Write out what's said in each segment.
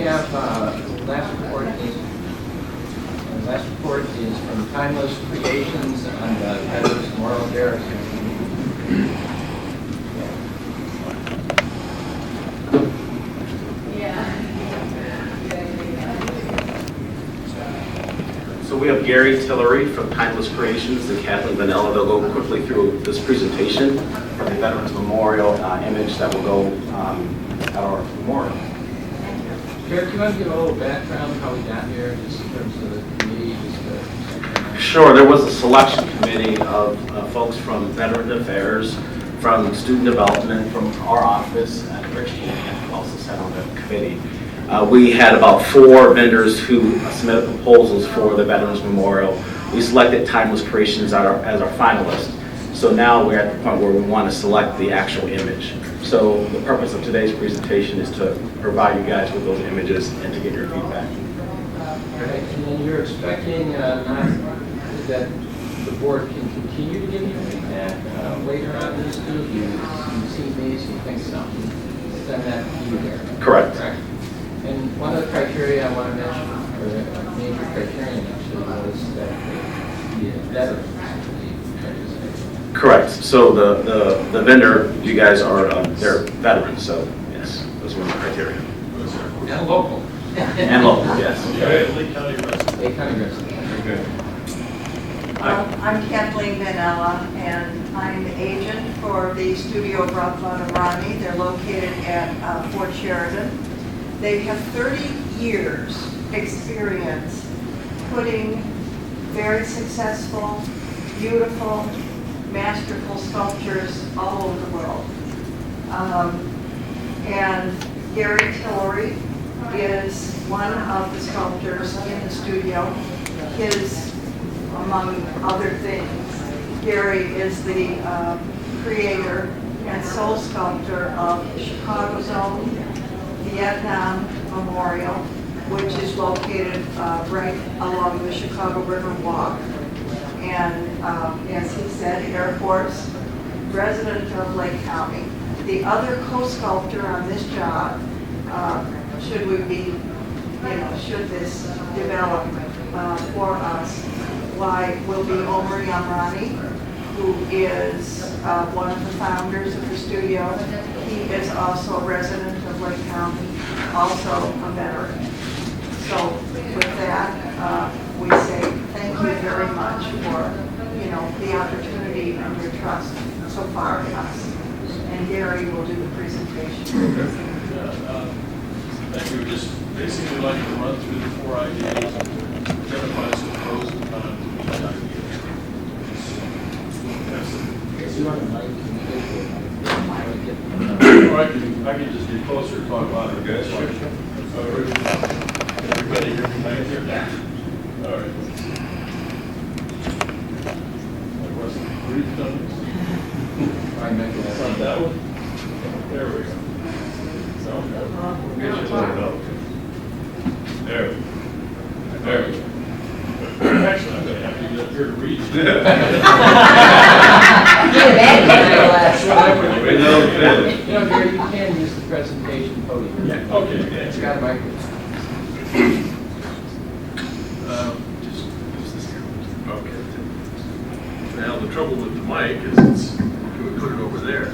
have last report is from Timeless Creations on the Veterans Memorial Garrison. So we have Gary Tillery from Timeless Creations and Kathleen Vanella. They'll go quickly through this presentation for the Veterans Memorial image that will go at our memorial. Gary, do you want to give a little background on how we got here, just in terms of the committee? Sure, there was a selection committee of folks from Veteran Affairs, from Student Development, from our office, and Rich Haney also sat on the committee. We had about 4 vendors who submitted proposals for the Veterans Memorial. We selected Timeless Creations as our finalist. So now we're at the point where we want to select the actual image. So the purpose of today's presentation is to provide you guys with those images and to get your feedback. Right, and then you're expecting not that the board can continue to give you feedback later on this too? You've seen these, you think something, send that to you there. Correct. And one of the criteria I want to mention, or a major criterion actually, was that the veterans participate. Correct. So the vendor, you guys are they're veterans, so yes, those were the criteria. And local. And local, yes. Lake County resident. Lake County resident. Very good. I'm Kathleen Vanella, and I'm the agent for the Studio Brooklyn and Ronnie. They're located at Fort Sheridan. They have 30 years experience putting very successful, beautiful, masterful sculptures all over the world. And Gary Tillery is one of the sculptors in the studio. His, among other things, Gary is the creator and sole sculptor of the Chicago Zone Vietnam Memorial, which is located right along the Chicago River Walk. And as he said, Air Force, resident of Lake County. The other co-sculptor on this job, should we be, should this develop for us, will be Omer Yamrani, who is one of the founders of the studio. He is also a resident of Lake County, also a veteran. So with that, we say thank you very much for, the opportunity and your trust so far in us. And Gary will do the presentation. Thank you. Just basically like to run through the 4 ideas and identify some pros and cons of each idea. So you want to mic? Or I can just get closer and talk louder. Okay, sure. Everybody hear me back here? Yeah. All right. Like what's the brief done? I meant that. On that one? There we go. So, we'll get you loaded up. There we go. There we go. Actually, I'm going to have to get up here to read. Gary, you can use the presentation podium. Yeah. Okay. It's got a microphone. Just use this here. Okay. Now, the trouble with the mic is you would put it over there.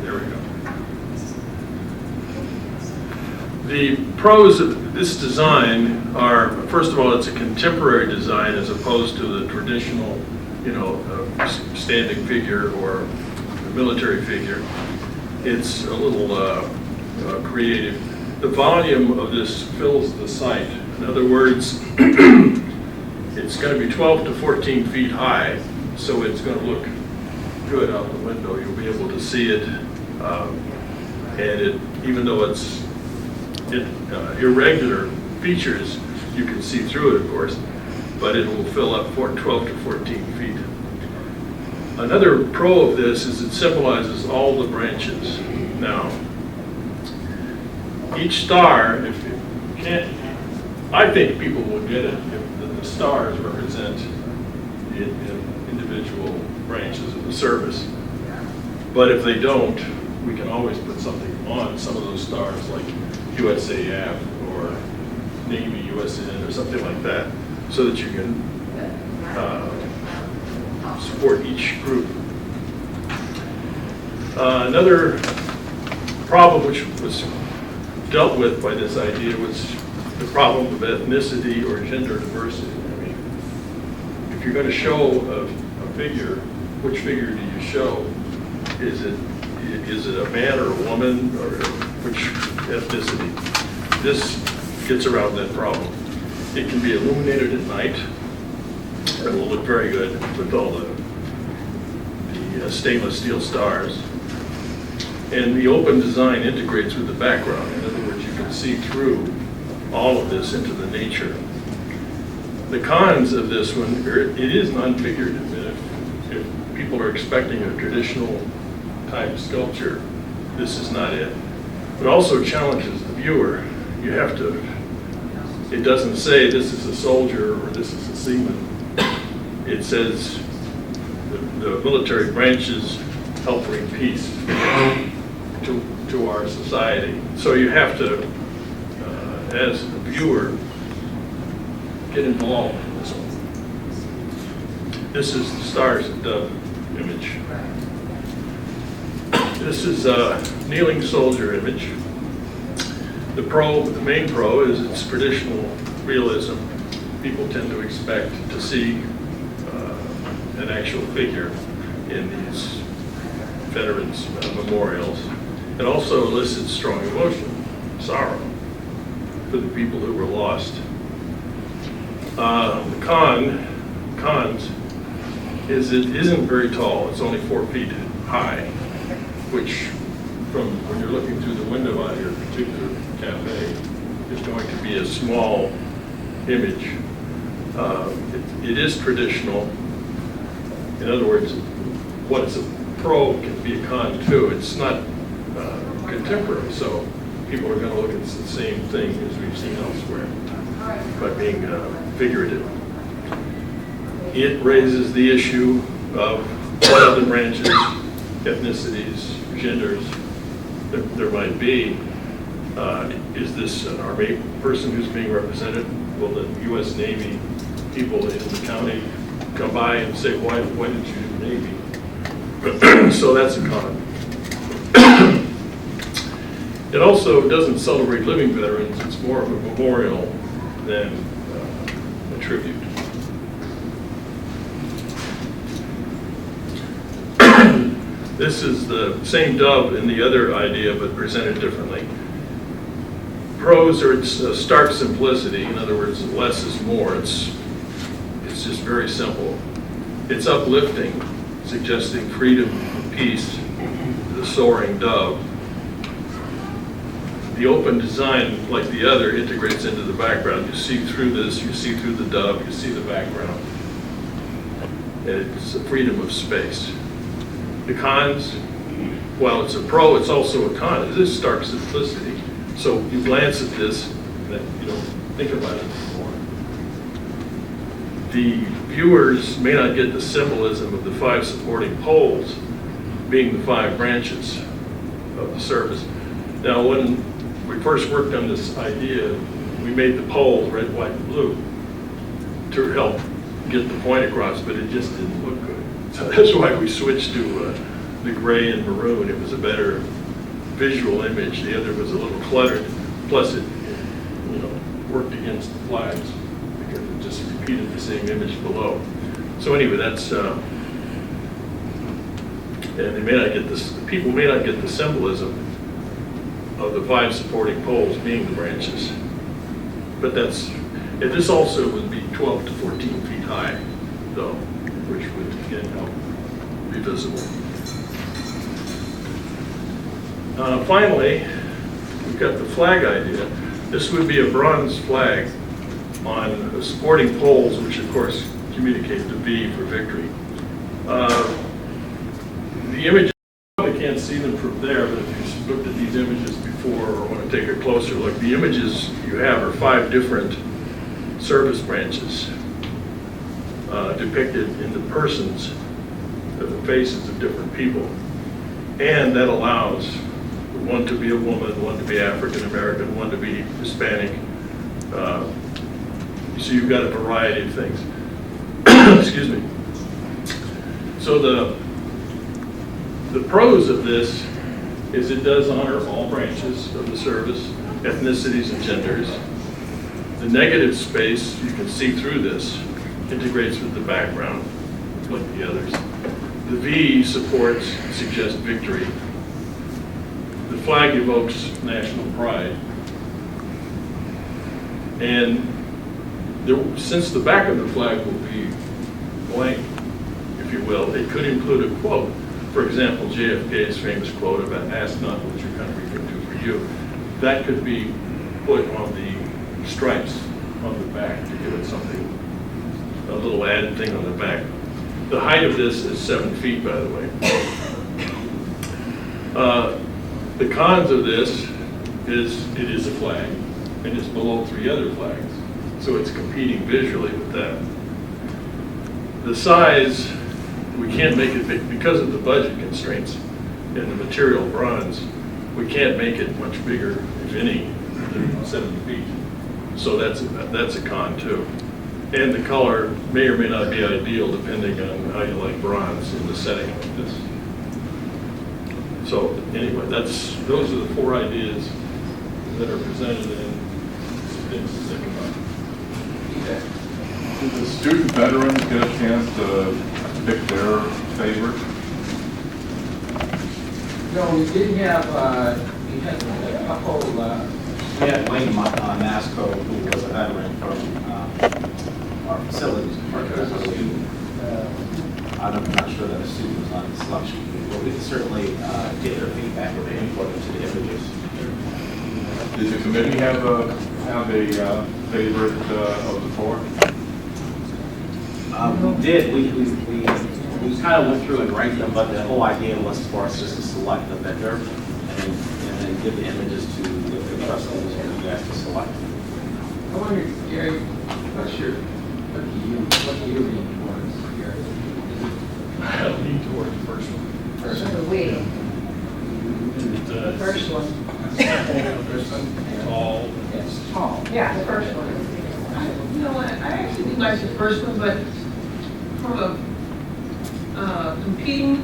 There we go. The pros of this design are, first of all, it's a contemporary design as opposed to the traditional, standing figure or military figure. It's a little creative. The volume of this fills the site. In other words, it's going to be 12 to 14 feet high, so it's going to look good out the window. You'll be able to see it, and even though it's irregular features, you can see through it, of course, but it will fill up 12 to 14 feet. Another pro of this is it symbolizes all the branches. Now, each star, if you can't, I think people will get it if the stars represent the individual branches of the service. But if they don't, we can always put something on some of those stars, like USAF or USN or something like that, so that you can support each group. Another problem which was dealt with by this idea was the problem of ethnicity or gender diversity. I mean, if you're going to show a figure, which figure do you show? Is it a man or a woman, or which ethnicity? This gets around that problem. It can be illuminated at night. It will look very good with all the stainless steel stars. And the open design integrates with the background. In other words, you can see through all of this into the nature. The cons of this one, it is non-figurative. If people are expecting a traditional type sculpture, this is not it. It also challenges the viewer. You have to, it doesn't say this is a soldier or this is a seaman. It says the military branches help bring peace to our society. So you have to, as a viewer, get involved in this one. This is the Stars and Dove image. This is a kneeling soldier image. The main pro is its traditional realism. People tend to expect to see an actual figure in these veterans' memorials. It also elicits strong emotion, sorrow, for the people who were lost. The cons is it isn't very tall. It's only 4 feet high, which from when you're looking through the window out of your particular cafe is going to be a small image. It is traditional. In other words, what's a pro can be a con too. It's not contemporary, so people are going to look at the same thing as we've seen elsewhere by being figurative. It raises the issue of what other branches, ethnicities, genders there might be. Is this an Army person who's being represented? Will the U.S. Navy people in the county come by and say, why did you do Navy? So that's a con. It also doesn't celebrate living veterans. It's more of a memorial than a tribute. This is the same dove in the other idea, but presented differently. Pros are its stark simplicity. In other words, less is more. It's just very simple. It's uplifting, suggesting freedom and peace to the soaring dove. The open design, like the other, integrates into the background. You see through this, you see through the dove, you see the background. It's a freedom of space. The cons, while it's a pro, it's also a con. It is stark simplicity. So you glance at this, and you don't think about it anymore. The viewers may not get the symbolism of the 5 supporting poles being the 5 branches of the service. Now, when we first worked on this idea, we made the poles red, white, and blue to help get the point across, but it just didn't look good. So that's why we switched to the gray and maroon. It was a better visual image. The other was a little cluttered. Plus, it worked against the flags because it just repeated the same image below. So anyway, that's and they may not get this. People may not get the symbolism of the 5 supporting poles being the branches, but that's. This also would be 12 to 14 feet high, though, which would again help be visible. Finally, we've got the flag idea. This would be a bronze flag on supporting poles, which of course communicate the V for victory. The images, you probably can't see them from there, but if you've looked at these images before or want to take a closer look, the images you have are 5 different service branches depicted in the persons of the faces of different people. And that allows one to be a woman, one to be African American, one to be Hispanic, So you've got a variety of things. Excuse me. So the pros of this is it does honor all branches of the service, ethnicities and genders. The negative space, you can see through this, integrates with the background, like the others. The V supports, suggests victory. The flag evokes national pride. And since the back of the flag will be blank, if you will, it could include a quote. For example, JFK's famous quote about "ask not what your country can do for you." That could be put on the stripes on the back to give it something, a little added thing on the back. The height of this is 7 feet, by the way. The cons of this is it is a flag and it's below 3 other flags. So it's competing visually with that. The size, we can't make it big because of the budget constraints and the material bronze. We can't make it much bigger, if any, than 7 feet. So that's a con too. And the color may or may not be ideal depending on how you like bronze in the setting like this. So anyway, those are the 4 ideas that are presented in things to think about. Did the student veterans get a chance to pick their favorite? No, we did have, we had a couple, We had Wayne Masco, who was a veteran from our facilities department as a student. I'm not sure that a student was on the selection committee, but we can certainly get their feedback or their input into the images. Did the committee have a favorite of the 4? We did. We kind of went through and ranked them, but the whole idea was for us just to select the vendor and then give the images to the trustees and you guys to select. I wonder, Gary, what do you lean towards, Gary? I lean toward the first one. So do we. The First one. Tall. It's tall. Yeah, the first one. You know what, I actually do like the first one, but from a competing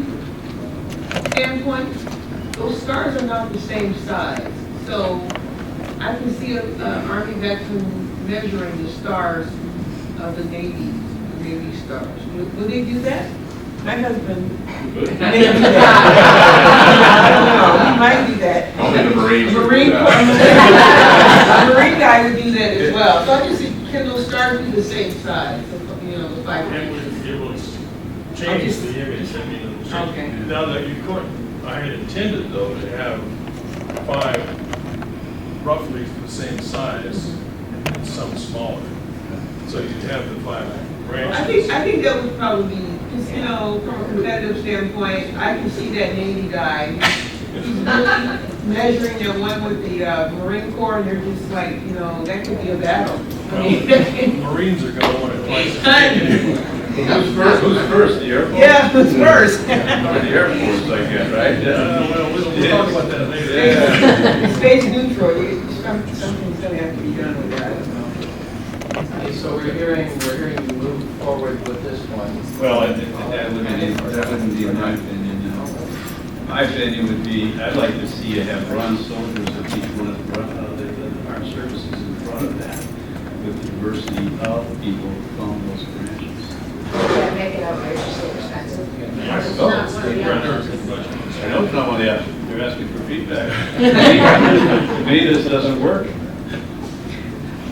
standpoint, those stars are not the same size. So I can see an Army veteran measuring the stars of the Navy stars. Would they do that? My husband may do that. I don't know, he might do that. Only the Marines would do Marine that. a Marine guy would do that as well. So I just think, can those stars be the same size? You know, the 5 It was change the image. I mean, it'll change. Okay. Now that you could, I had intended though to have 5 roughly the same size and some smaller. So you'd have the 5 branches. I think that would probably be, because, you know, from a competitive standpoint, I can see that Navy guy. He's really measuring that one with the Marine Corps, and they're just like, you know, that could be a battle. I mean, Marines are gonna want to play. Who's first? The Air Force? yeah, who's first? The Air Force, I guess, right? Well, we'll talk about that later. Space neutral, something's gonna have to be done with that, I don't know. Okay, so we're hearing you move forward with this one. Well, that wouldn't be my opinion. My opinion would be, I'd like to see you have bronze soldiers of each one of the armed services in front of that, with the diversity of people from those branches. Yeah, make it outrageously expensive. I know it's not what they're asking for feedback. To me, this doesn't work.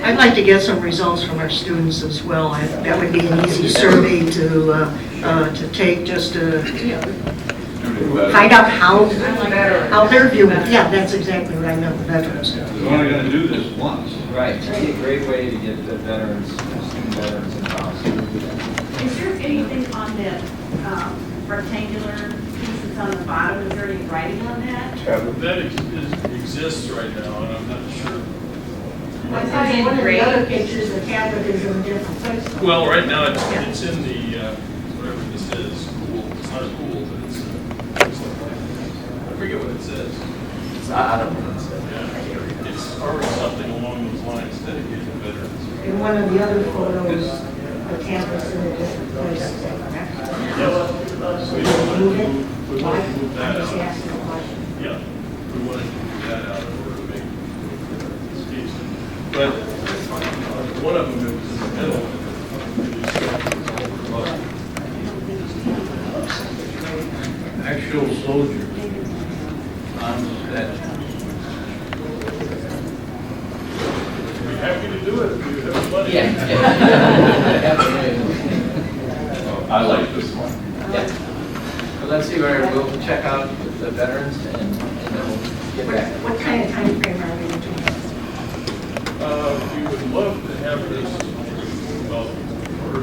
I'd like to get some results from our students as well. That would be an easy survey to take, just to find out how they're viewing. Yeah, that's exactly what I meant with veterans. We're only going to do this once. Right, it'd be a great way to get the veterans, student veterans involved. Is there anything on that rectangular piece that's on the bottom? Is there any writing on that? That exists right now, and I'm not sure. I thought one of the other pictures, the cabinet is in a different place. Well, right now, it's in the, whatever this is, pool. It's not a pool, but it's I forget what it says. I don't know what it said. Yeah, it's already something along those lines dedicated to veterans. And in one of the other photos, the campus in a different place, is that correct? Yes. So you move it? We Why? want to move that I'm just out. asking a question. Yeah, we wanted to move that out in order to make the space. But one of them is in the middle. Actual soldiers on the statue. We're happy to do it if you have money. I like this one. Yeah. Well, let's see where, we'll check out the veterans and then we'll get back. What kind of time frame are we looking at? We would love to have this, well, or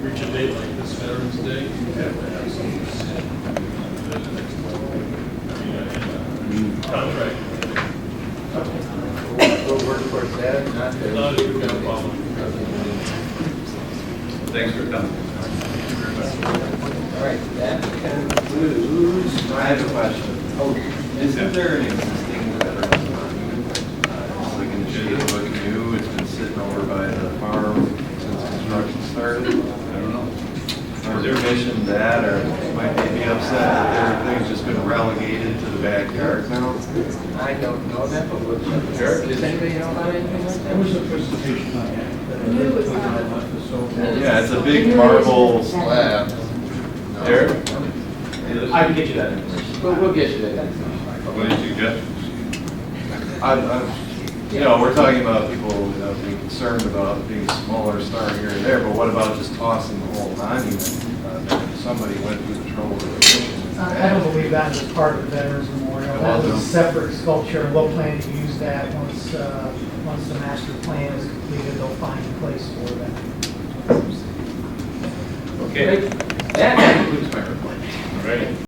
reach a date like this Veterans Day, you have to have some contract. We'll work towards that, not to. Not if we're gonna follow. Thanks for coming. All right, that concludes. I have a question. Oh, Isn't there an existing veterans monument? It's like in the shape of a canoe, it's been sitting over by the farm since construction started. I don't know. Or they're mentioned that, or might they be upset that their thing's just been relegated to the backyard now? I don't know that, but we'll check. Eric, does anybody know about anything like that? was the presentation I had. Yeah, it's a big marble slab. Eric? I can get you that information. We'll get you that. Any suggestions? You know, we're talking about people being concerned about being smaller, starting here and there, but what about just tossing the whole monument? Somebody went through the trouble of I don't believe that was part of the Veterans Memorial. That was a separate sculpture, and we'll plan to use that once the master plan is completed, they'll find a place for that. Okay. That concludes my report. All right.